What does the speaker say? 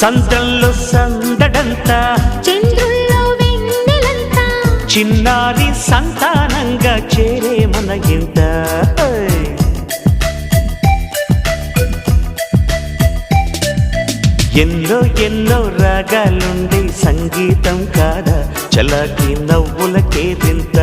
సందల్లో సందడంతా చంద్రుల్లో వెన్నెలంతా చిన్నారి సంతానంగా చేరే మన ఇంత ఎన్నో ఎన్నో రాగాలుండే సంగీతం కాదా చలాకి నవ్వులకే దింత